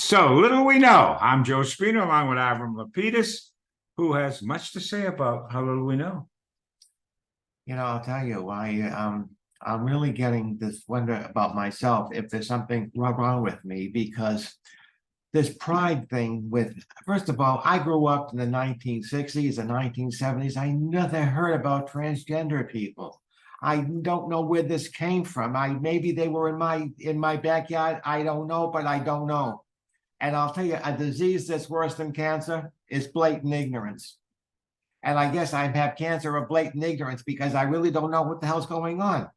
So little we know. I'm Joe Spino along with Avram Lapidus, who has much to say about how little we know. You know, I'll tell you why. I'm really getting this wonder about myself if there's something wrong with me, because this pride thing first of all, I grew up in the 1960s and 1970s. I never heard about transgender people. I don't know where this came from. Maybe they were in my backyard. I don't know, but I don't know. And I'll tell you, a disease that's worse than cancer is blatant ignorance. And I guess I have cancer of blatant ignorance because I really don't know what the hell's going on.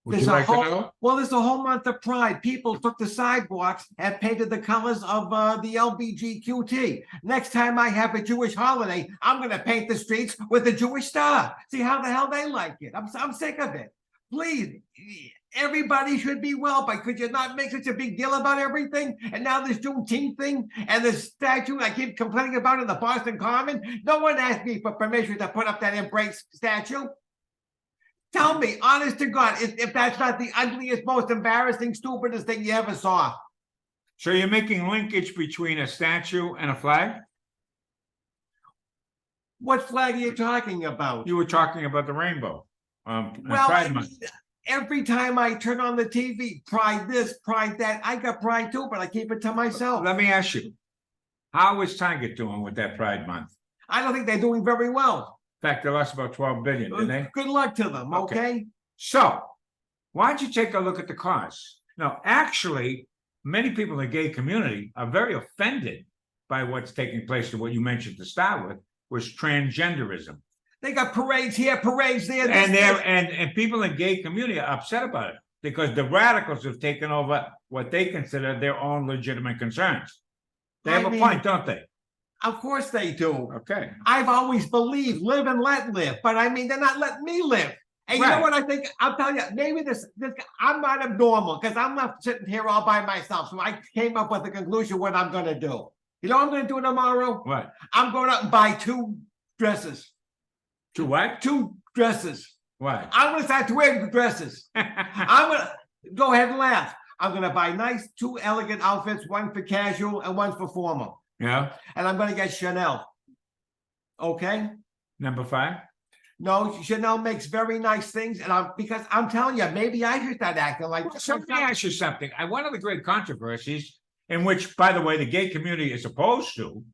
Would you like to know? Well, there's a whole month of pride. People took the sidewalks and painted the colors of the LBGQT. Next time I have a Jewish holiday, I'm going to paint the streets with a Jewish star. See how the hell they like it. I'm sick of it. Please, everybody should be well, but could you not make such a big deal about everything? And now this Juneteenth thing and this statue I keep complaining about in the Boston Common. No one asked me for permission to put up that embrace statue. Tell me, honest to God, if that's not the ugliest, most embarrassing, stupidest thing you ever saw. So you're making linkage between a statue and a flag? What flag are you talking about? You were talking about the rainbow. Well, every time I turn on the TV, pride this, pride that. I got pride too, but I keep it to myself. Let me ask you, how is Target doing with that Pride Month? I don't think they're doing very well. In fact, they lost about 12 billion, didn't they? Good luck to them, okay? So, why don't you take a look at the cause? Now, actually, many people in the gay community are very offended by what's taking place, and what you mentioned to start with was transgenderism. They got parades here, parades there. And people in the gay community are upset about it because the radicals have taken over what they consider their own legitimate concerns. They have a point, don't they? Of course they do. Okay. I've always believed live and let live, but I mean, they're not letting me live. And you know what I think? I'll tell you, maybe this I'm not abnormal because I'm not sitting here all by myself. So I came up with a conclusion what I'm going to do. You know what I'm going to do tomorrow? What? I'm going out and buy 2 dresses. 2 what? 2 dresses. Why? I'm going to start wearing dresses. I'm going to go ahead and laugh. I'm going to buy nice 2 elegant outfits, one for casual and one for formal. Yeah. And I'm going to get Chanel. Okay. Number 5. No, Chanel makes very nice things, and because I'm telling you, maybe I should start acting like. Well, so let me ask you something. One of the great controversies, in which, by the way, the gay community is opposed to,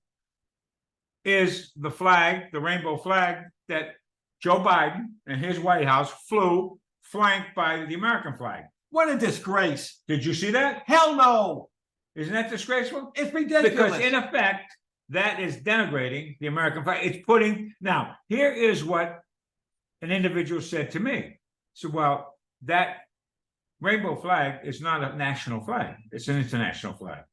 is the flag, the rainbow flag that Joe Biden and his White House flew, flanked by the American flag. What a disgrace! Did you see that? Hell no! Isn't that disgraceful? It's ridiculous. Because in effect, that is denigrating the American flag. It's putting, now, here is what an individual said to me. So, well, that rainbow flag is not a national flag. It's an international flag.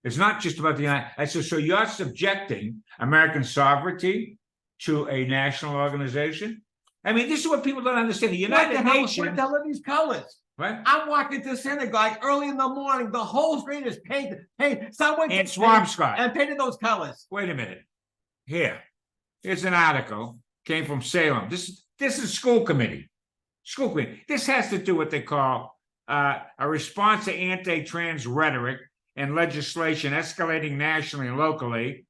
It's not just about the United. I said, so you're subjecting American sovereignty to a national organization? I mean, this is what people don't understand. The United Nations. What the hell are these colors? Right? I'm walking to synagogue early in the morning. The whole screen is painted. Someone in Swampscott and painted those colors. Wait a minute. Here's an article. Came from Salem. This is school committee. School committee. This has to do what they call a response to anti-trans rhetoric and legislation escalating nationally and locally.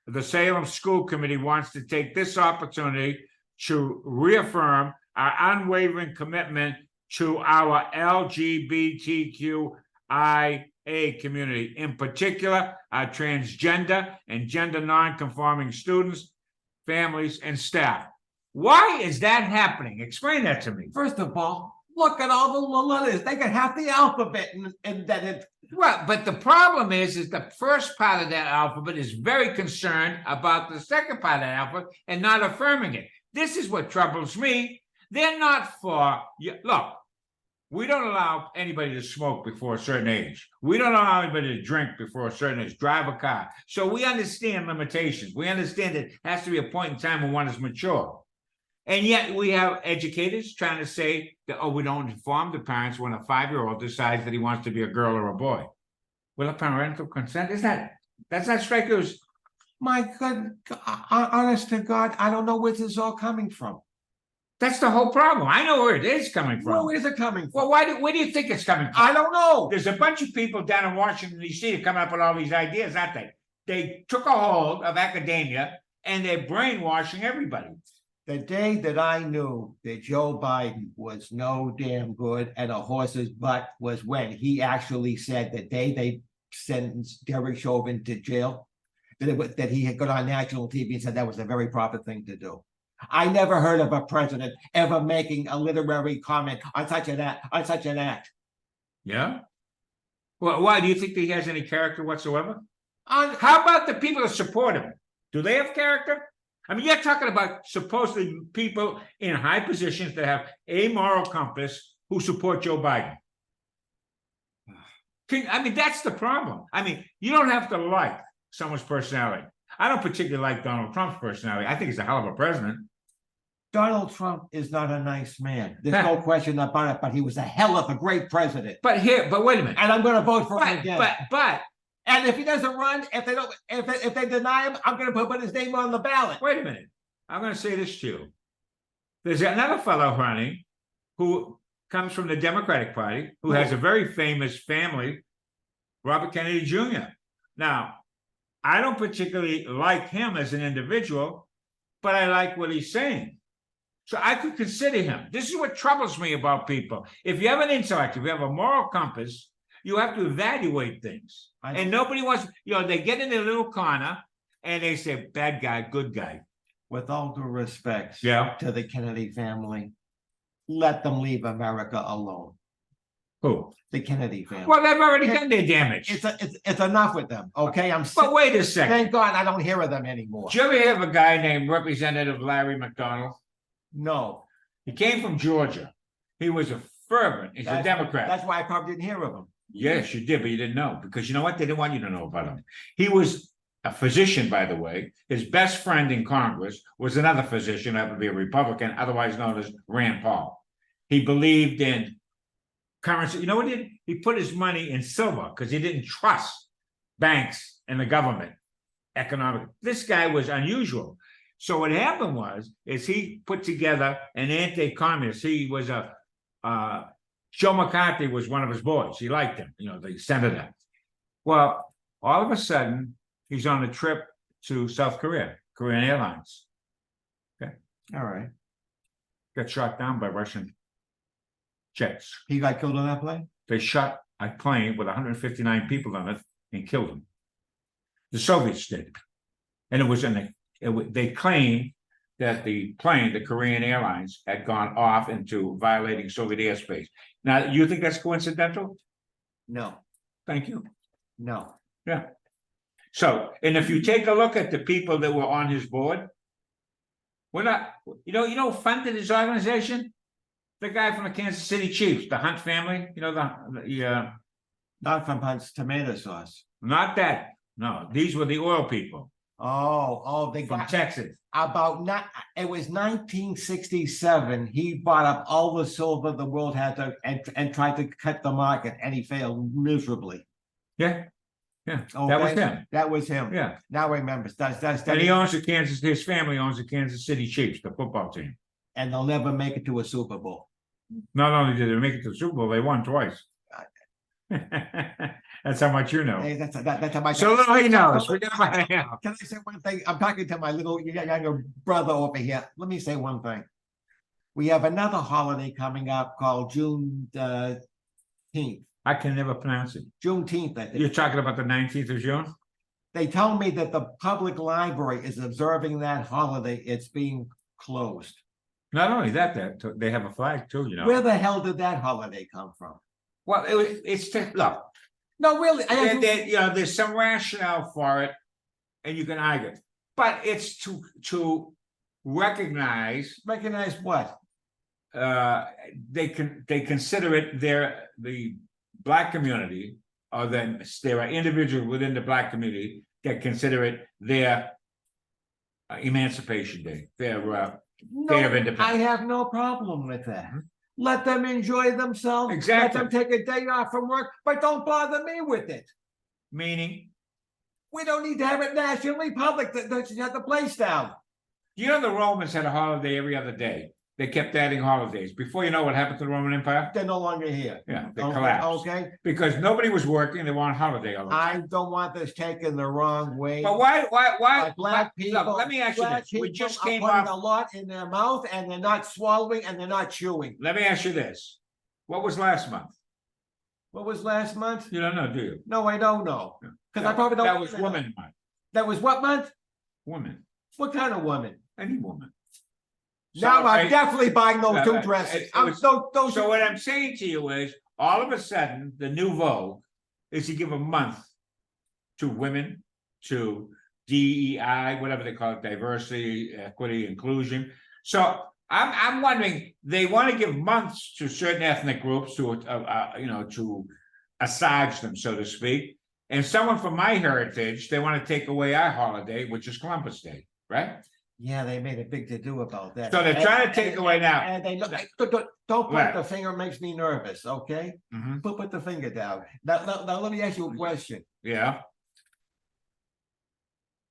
The Salem School Committee wants to take this opportunity to reaffirm our unwavering commitment to our LGBTQIA community, in particular, our transgender and gender non-conforming students, families, and staff. Why is that happening? Explain that to me. First of all, look at all the letters. They got half the alphabet in that. Well, but the problem is the first part of that alphabet is very concerned about the second part of that alphabet and not affirming it. This is what troubles me. They're not for, look, we don't allow anybody to smoke before a certain age. We don't allow anybody to drink before a certain age, drive a car. So we understand limitations. We understand it has to be a point in time when one is mature. And yet we have educators trying to say that, oh, we don't inform the parents when a 5-year-old decides that he wants to be a girl or a boy. Well, a parental consent, that's not striking. My God, honest to God, I don't know where this is all coming from. That's the whole problem. I know where it is coming from. Where is it coming from? Well, where do you think it's coming from? I don't know. There's a bunch of people down in Washington, D.C. that come up with all these ideas, aren't they? They took a hold of academia and they're brainwashing everybody. The day that I knew that Joe Biden was no damn good and a horse's butt was when he actually said the day they sentenced Derek Chauvin to jail, that he had got on national TV and said that was a very proper thing to do. I never heard of a president ever making a literary comment on such an act. Yeah. Well, why do you think that he has any character whatsoever? How about the people that support him? Do they have character? I mean, you're talking about supposedly people in high positions that have a moral compass who support Joe Biden. I mean, that's the problem. I mean, you don't have to like someone's personality. I don't particularly like Donald Trump's personality. I think he's a hell of a president. Donald Trump is not a nice man. There's no question about it, but he was a hell of a great president. But wait a minute. And I'm going to vote for him again. But and if he doesn't run, if they deny him, I'm going to put his name on the ballot. Wait a minute. I'm going to say this to you. There's another fellow running who comes from the Democratic Party, who has a very famous family, Robert Kennedy Jr. Now, I don't particularly like him as an individual, but I like what he's saying. So I could consider him. This is what troubles me about people. If you have an intellect, if you have a moral compass, you have to evaluate things. And nobody wants, they get in their little corner and they say, bad guy, good guy. With all due respect to the Kennedy family, let them leave America alone. Who? The Kennedy family. Well, they've already done their damage. It's enough with them, okay? But wait a second. Thank God I don't hear of them anymore. Did you ever hear of a guy named Representative Larry McDonald? No. He came from Georgia. He was a fervent. He's a Democrat. That's why I probably didn't hear of him. Yes, you did, but you didn't know. Because you know what? They didn't want you to know about him. He was a physician, by the way. His best friend in Congress was another physician, happened to be a Republican, otherwise known as Rand Paul. He believed in currency. You know what he did? He put his money in silver because he didn't trust banks and the government economic. This guy was unusual. So what happened is he put together an anti-communist. He was Joe McCarthy was one of his boys. He liked him, the senator. Well, all of a sudden, he's on a trip to South Korea, Korean Airlines. Okay. All right. Got shot down by Russian jets. He got killed on that plane? They shot a plane with 159 people on it and killed him. The Soviets did. And it was they claimed that the plane, the Korean Airlines, had gone off into violating Soviet airspace. Now, you think that's coincidental? No. Thank you. No. Yeah. So, and if you take a look at the people that were on his board, we're not, who funded his organization? The guy from the Kansas City Chiefs, the Hunt family, Not from Hunt's tomato sauce. Not that. No, these were the oil people. Oh, they from Texas. It was 1967. He bought up all the silver the world had and tried to cut the market, and he failed miserably. Yeah. Yeah. Okay. That was him. That was him. Yeah. Now I remember. And he owns his family owns the Kansas City Chiefs, the football team. And they'll never make it to a Super Bowl. Not only did they make it to the Super Bowl, they won twice. That's how much you know. Hey, that's how much. So little he knows. Can I say one thing? I'm talking to my little younger brother over here. Let me say one thing. We have another holiday coming up called Juneteenth. I can never pronounce it. Juneteenth, I think. You're talking about the 19th of June? They tell me that the public library is observing that holiday. It's being closed. Not only that they have a flag too, Where the hell did that holiday come from? Well, it's look. No, really. There's some rationale for it, and you can argue. But it's to recognize. Recognize what? They consider it the Black community, or then there are individuals within the Black community that consider it their Emancipation Day, their Day of Independence. I have no problem with that. Let them enjoy themselves. Exactly. Let them take a day off from work, but don't bother me with it. Meaning? We don't need to have it nationally public. That shut the place down. The Romans had a holiday every other day. they kept adding holidays. Before you know what happened to the Roman Empire? They're no longer here. Yeah, they Okay, collapsed. okay, Because nobody was working, they were on holiday all the time. I don't want this taken the wrong way. But why, By black people. Look, let me ask you black this. We people just are came putting off, a lot in their mouth and they're not swallowing and they're not chewing. let me ask you this. What was last month? What was last month? You don't know, do you? No, I don't know. Because I probably don't. That was woman month. That was what month? Woman, What kind of woman? any woman. Now So, I'm definitely buying those two it dresses. was- Those. So what I'm saying to you is, all of a sudden, the new vogue is to give a month to women, to DEI, whatever they call it, diversity, equity, inclusion. So I'm wondering, they want to give months to certain ethnic groups to, to assuage them, so to speak. And someone from my heritage, they want to take away our holiday, which is Columbus Day, right? Yeah, they made a big to-do about that. So they're trying to take away now. And they look, don't put Right. the finger, makes me nervous, okay? Mhm. Put the finger down. Now, let me ask you a question. Yeah,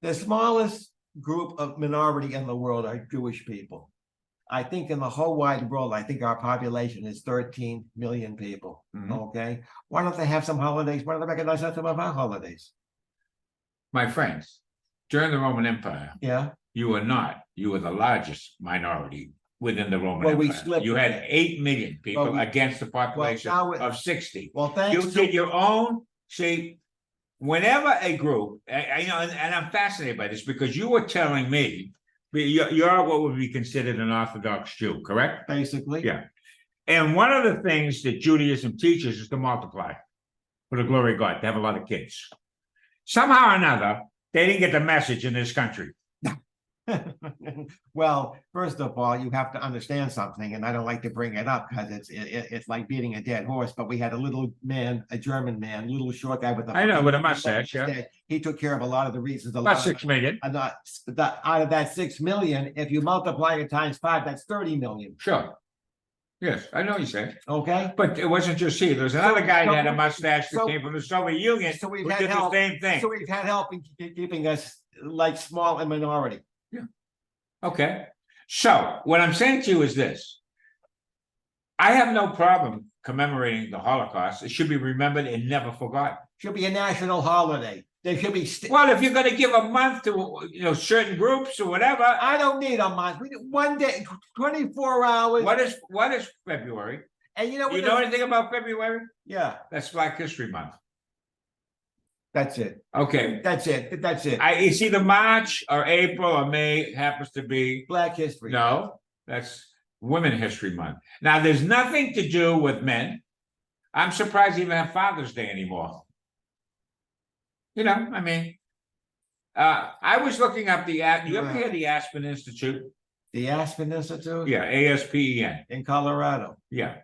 The smallest group of minority in the world are Jewish people. I think in the whole wide world, I think our population is 13 million people, Mhm. okay? Why don't they have some holidays? Why don't they recognize some of our holidays? my friends, during the Roman Empire, Yeah, you were not, you were the largest minority within the Roman Well, we Empire. slipped You a had bit. 8 million people Well, we- against the population now we- of 60. well, You thanks did to, your own, see, whenever a group, and I'm fascinated by this because you were telling me, you're what would be considered an Orthodox Jew, correct? basically. Yeah. And one of the things that Judaism teaches is to multiply for the glory of God, to have a lot of kids. Somehow or another, they didn't get the message in this country. Well, first of all, you have to understand something, and I don't like to bring it up because it's like beating a dead horse. But we had a little man, a German man, little short guy with a I know, with a mustache, yeah. He took care of a lot of the reasons. About 6 million, Out of that 6 million, if you multiply it times 5, that's 30 million. sure. Yes, I know what you say. Okay. But it wasn't just he. There was another guy that had a so- mustache that so- came from the Soviet Union So we've who had did the help. same thing. So we've had help in keeping us like small and minority. Okay, so what I'm saying to you is this. I have no problem commemorating the Holocaust. It should be remembered and never forgotten. Should be a national holiday. There should be. Well, if you're gonna give a month to, certain groups or whatever, I don't need a month. We need 1 day, 24 hours. what is February? And you know Do what? you know anything about February? Yeah, That's Black History Month. that's it. Okay, That's it. That's it. it's either March or April or May happens to be. Black history. No, that's Women History Month. Now, there's nothing to do with men. I'm surprised they even have Father's Day anymore. I was looking up you ever hear the Aspen Institute? The Aspen Institute. Yeah, ASPEN. In Colorado, Yeah.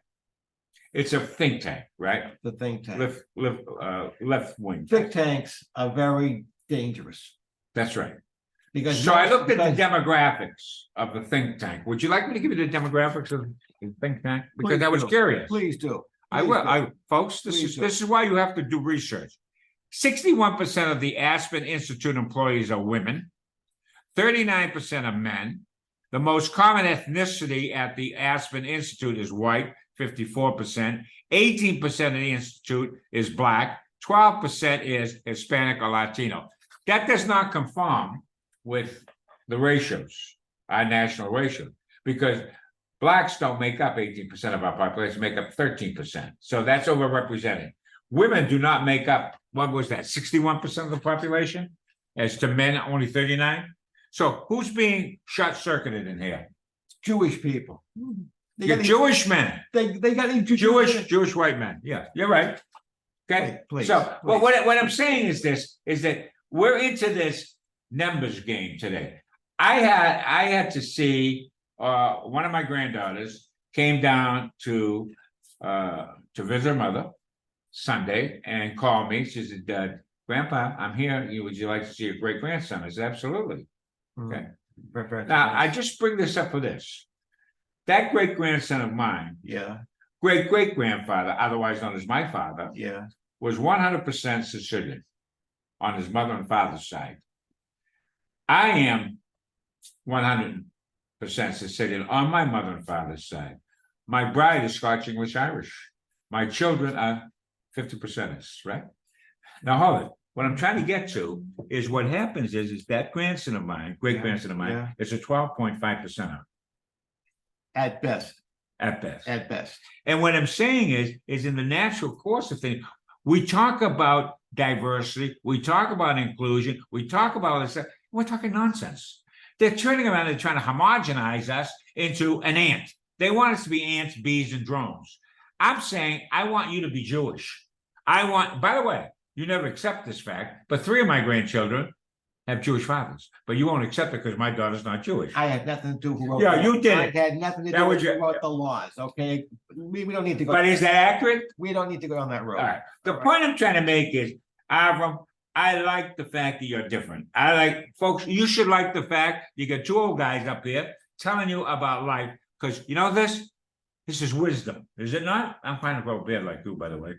It's a think tank, right? the think tank. Left wing. Think tanks are very dangerous That's right. because. So I looked at because- the demographics of the think tank. Would you like me to give you the demographics of the think tank? Because I was Please do. curious. Please do. I Please will, do. folks, Please do. this is why you have to do research. 61% of the Aspen Institute employees are women. 39% are men. The most common ethnicity at the Aspen Institute is white, 54%. 18% of the Institute is Black. 12% is Hispanic or Latino. That does not conform with the ratios, our national ratio, because Blacks don't make up 18% of our population, make up 13%. So that's overrepresented. Women do not make up, what was that, 61% of the population? As to men, only 39? So who's being short-circuited in here? Jewish people. They You're got Jewish men, They got Jewish white men. Yeah, you're right. Okay, Please, so, well, please. what I'm saying is this, is that we're into this numbers game today. I had to see, one of my granddaughters came down to visit her mother Sunday and called me. She said, Grandpa, I'm here. Would you like to see your great grandson? I said, absolutely. Okay. Now, I just bring this up for this. That great grandson of mine, Yeah, great great grandfather, otherwise known as my father, yeah. was 100% Sicilian on his mother and father's side. I am 100% is sitting on my mother and father's side. My bride is Scotch English Irish. My children are 50%, right? Now hold it. What I'm trying to get to is what happens is that grandson of mine, great grandson of mine, is a 12.5%. At best. At best. At best. And what I'm saying is in the natural course of things, we talk about diversity, we talk about inclusion, we talk about all this stuff, we're talking nonsense. They're turning around and trying to homogenize us into an ant. They want us to be ants, bees, and drones. I'm saying, I want you to be Jewish. By the way, you never accept this fact, but 3 of my grandchildren have Jewish fathers, but you won't accept it because my daughter's not Jewish. I had nothing to do with. Yeah, you did I it. had nothing to That do was with your- who wrote the laws, okay? We don't need to go. But is that accurate? We don't need to go on that road. All right. The All right. point I'm trying to make is, Avram, I like the fact that you're different. I like, folks, you should like the fact you got 2 old guys up here telling you about life, because you know this is wisdom, is it not? I'm kind of a bad like you, by the way.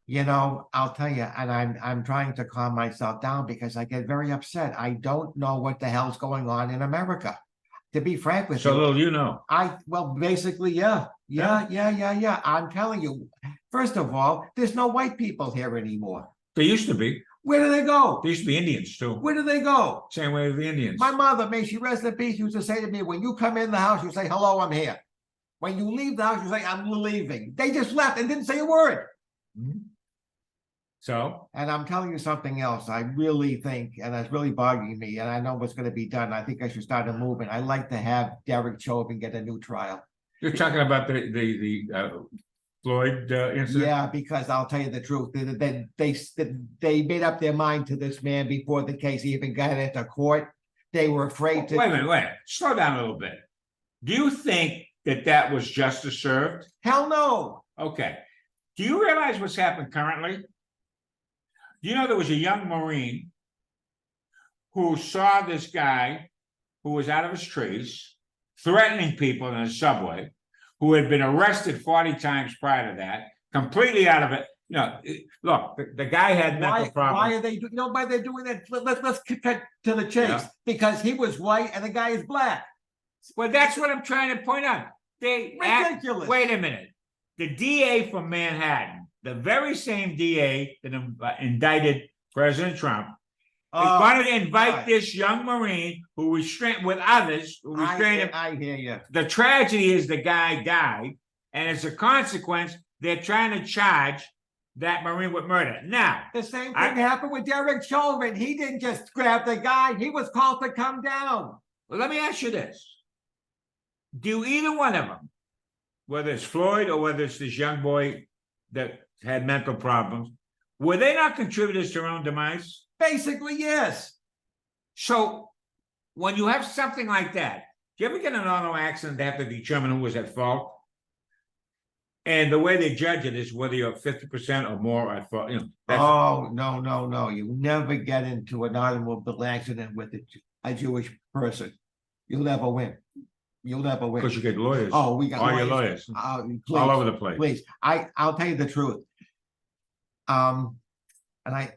You know, I'll tell you, and I'm trying to calm myself down because I get very upset. I don't know what the hell's going on in America. To be frank with So you, little you know. well, basically, yeah. I'm telling you, first of all, there's no white people here anymore. There used to be. Where do they go? There used to be Indians too. Where do they go? Same way with the Indians. My mother, may she rest in peace, used to say to me, when you come in the house, you say, hello, I'm here. When you leave the house, you say, I'm leaving. They just left and didn't say a word. Mhm. So, And I'm telling you something else. I really think, and it's really bugging me, and I know what's going to be done. I think I should start a movement. I'd like to have Derek Chauvin get a new trial. you're talking about the Floyd incident? Yeah, because I'll tell you the truth. They made up their mind to this man before the case even got into court. They were afraid to. Wait a minute, slow down a little bit. Do you think that was justice served? Hell no. Okay. Do you realize what's happened currently? You know, there was a young Marine who saw this guy who was out of his trees, threatening people in a subway, who had been arrested 40 times prior to that, completely out of it. You know, look, the guy had mental problems. Why are they? You know why they're doing that? Let's cut to the chase. Yeah. Because he was white and the guy is black. Well, that's what I'm trying to point out. Ridiculous. Wait a minute. The DA from Manhattan, the very same DA that indicted President Trump, is going to invite right. this young Marine who restrained with others who restrained him. I hear you. The tragedy is the guy died, and as a consequence, they're trying to charge that Marine with murder. Now, The same thing happened with Derek Chauvin. He didn't just grab the guy. He was called to come down. well, let me ask you this. Do either one of them, whether it's Floyd or whether it's this young boy that had mental problems, were they not contributors to their own demise? Basically, yes. So when you have something like that, do you ever get in an auto accident, they have to determine who was at fault? And the way they judge it is whether you're 50% or more at fault. You know, Oh, no. You never get into an automobile accident with a Jewish person. You'll never win. You'll never win. because you get lawyers. Oh, we got all your lawyers Please, all over the place. please. I'll tell you the truth. And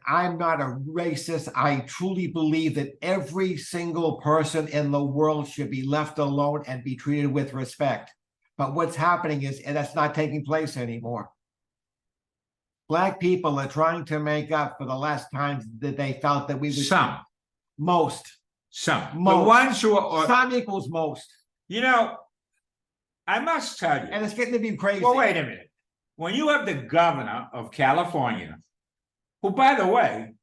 I'm not a racist. I truly believe that every single person in the world should be left alone and be treated with respect. But what's happening is, and that's not taking place anymore. Black people are trying to make up for the last times that they felt that we would. Most. The ones who are, Some equals most. you know, I must tell you. And it's getting to be crazy. Well, wait a minute. When you have the governor of California, who, by the way,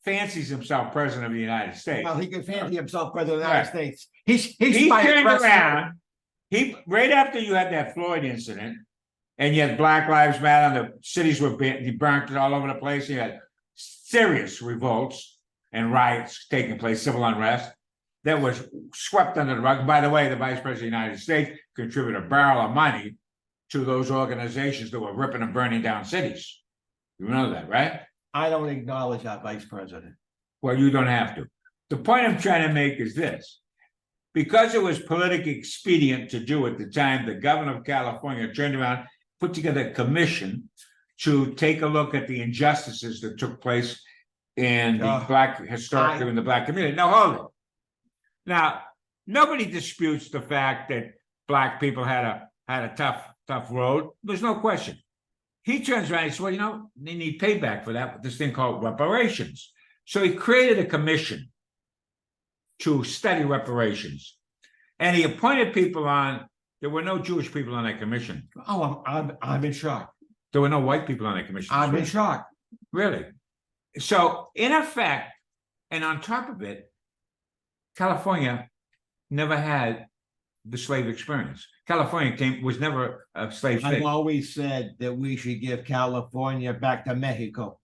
fancies himself president of the United States. Well, he can fancy himself president of the United Right. States. He Turned around. Right after you had that Floyd incident, and you had Black Lives Matter, and the cities were burnt all over the place. You had serious revolts and riots taking place, civil unrest that was swept under the rug. By the way, the Vice President of the United States contributed a barrel of money to those organizations that were ripping and burning down cities. You know that, right? I don't acknowledge our vice president. Well, you don't have to. The point I'm trying to make is this. Because it was politically expedient to do at the time, the governor of California turned around, put together a commission to take a look at the injustices that took place in the historically in the Black community. Now, hold it. Now, Nobody disputes the fact that black people had a tough road. There's no question. He turns around and says, well, you know, they need payback for that, this thing called reparations. So he created a commission to study reparations. And he appointed people on, there were no Jewish people on that commission. Oh, I'm in shock. There were no white people on that commission. I'm in shock. Really? So in effect, and on top of it, California never had the slave experience. California was never a slave state. I've always said that we should give California back to Mexico.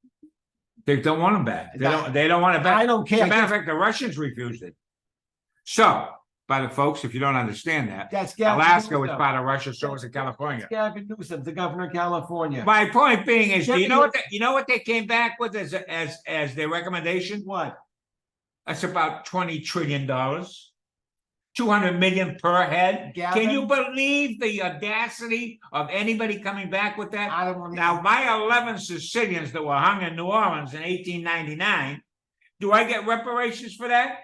They don't want them back. They don't want it back. I don't care. As a matter of fact, the Russians refused it. So, by the folks, if you don't understand that, Alaska was part of Russia, so was California. Gavin Newsom, the governor of California. My point being is, do you know what they came back with as their recommendation? What? That's about $20 trillion. 200 million per head. Gavin, can you believe the audacity of anybody coming back with that? I don't want to. Now, my 11 Sicilians that were hung in New Orleans in 1899, do I get reparations for that?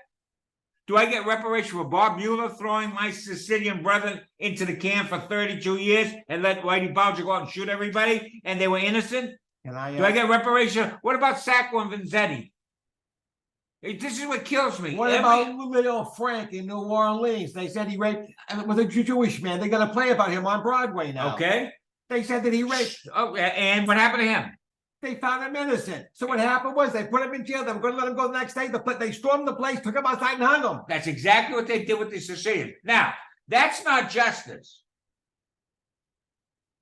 Do I get reparations for Bob Mueller throwing my Sicilian brother into the can for 32 years and let Whitey Bulger go out and shoot everybody and they were innocent? Do I get reparations? What about Sacco and Vanzetti? This is what kills me. What about little Frank in New Orleans? They said he raped was a Jewish man. They got a play about him on Broadway now. Okay. They said that he raped. Oh, and what happened to him? They found him innocent. So what happened was they put him in jail. They were going to let him go the next day. They stormed the place, took him outside and hung him. That's exactly what they did with the Sicilians. Now, that's not justice.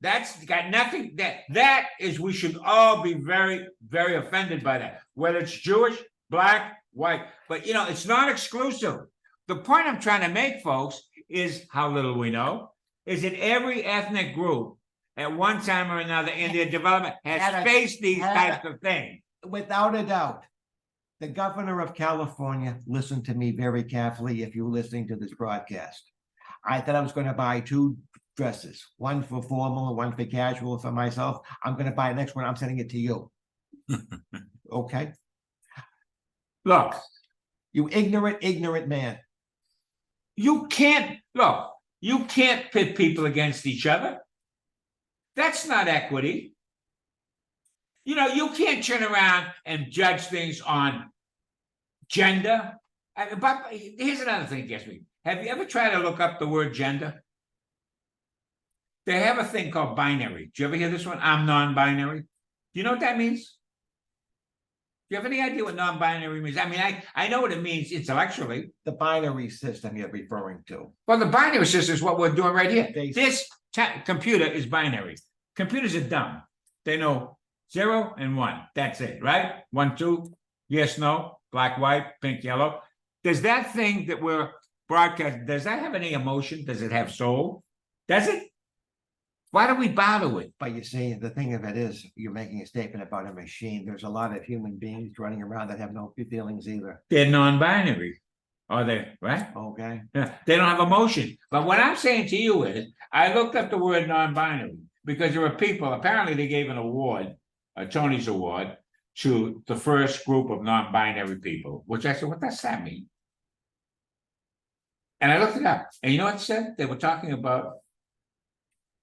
That's got nothing. That is, we should all be very, very offended by that. Whether it's Jewish, black, white, but you know, it's not exclusive. The point I'm trying to make, folks, is how little we know, is that every ethnic group at one time or another in their development has faced these types of things. Without a doubt. The governor of California, listen to me very carefully if you're listening to this broadcast. I thought I was going to buy 2 dresses, one for formal and one for casual for myself. I'm going to buy the next one. I'm sending it to you. Okay? Look, you ignorant man. You can't pit people against each other. That's not equity. You know, you can't turn around and judge things on gender. But here's another thing that gets me. Have you ever tried to look up the word gender? They have a thing called binary. Do you ever hear this one? I'm non-binary. Do you know what that means? Do you have any idea what non-binary means? I mean, I know what it means intellectually. The binary system you're referring to. Well, the binary system is what we're doing right here. This computer is binary. Computers are dumb. They know 0 and 1. That's it, right? 1, 2, yes, no, black, white, pink, yellow. Does that thing that we're broadcasting, does that have any emotion? Does it have soul? Does it? Why do we bother with? But you see, the thing of it is, you're making a statement about a machine. There's a lot of human beings running around that have no feelings either. They're non-binary. Are they, right? Okay. Yeah, they don't have emotion. But what I'm saying to you is, I looked up the word non-binary because there are people, apparently they gave an award, a Tony's Award, to the first group of non-binary people, which I said, what does that mean? And I looked it up, and you know what it said? They were talking about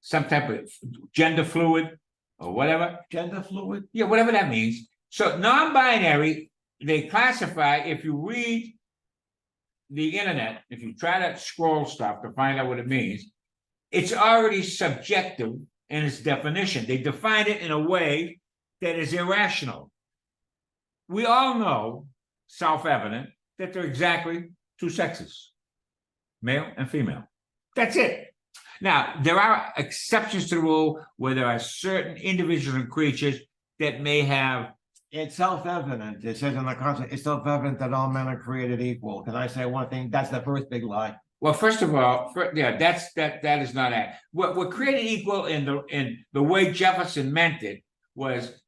some type of gender fluid or whatever. Gender fluid? Yeah, whatever that means. So non-binary, they classify, if you read the internet, if you try to scroll stuff to find out what it means, it's already subjective in its definition. They define it in a way that is irrational. We all know, self-evident, that there are exactly 2 sexes, male and female. That's it. Now, there are exceptions to the rule where there are certain individuals and creatures that may have. It's self-evident. It says in the Constitution, it's self-evident that all men are created equal. Can I say one thing? That's the first big lie. Well, first of all, that is not it. What we're created equal in the way Jefferson meant it was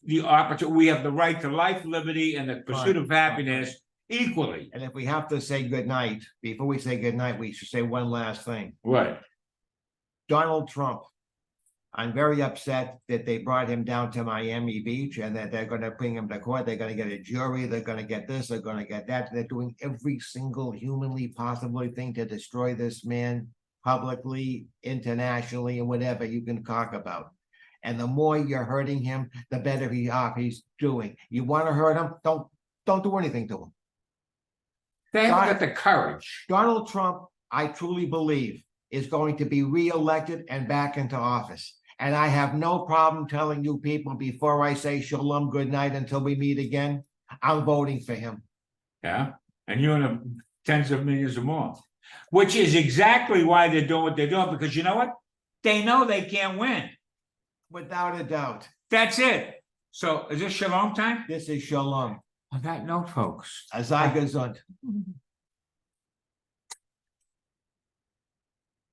the opportunity. We have the right to life, liberty, and the pursuit of happiness equally. And if we have to say goodnight, before we say goodnight, we should say one last thing. Right. Donald Trump, I'm very upset that they brought him down to Miami Beach and that they're gonna bring him to court. They're gonna get a jury, they're gonna get this, they're gonna get that. They're doing every single humanly possible thing to destroy this man publicly, internationally, and whatever you can talk about. And the more you're hurting him, the better he's doing. You want to hurt him, don't do anything to him. They haven't got the courage. Donald Trump, I truly believe, is going to be reelected and back into office. And I have no problem telling you people before I say shalom, good night until we meet again, I'm voting for him. Yeah, and you and tens of millions or more, which is exactly why they're doing what they're doing, because you know what? They know they can't win. Without a doubt. That's it. So is this shalom time? This is shalom. On that note, folks. Sei gesund.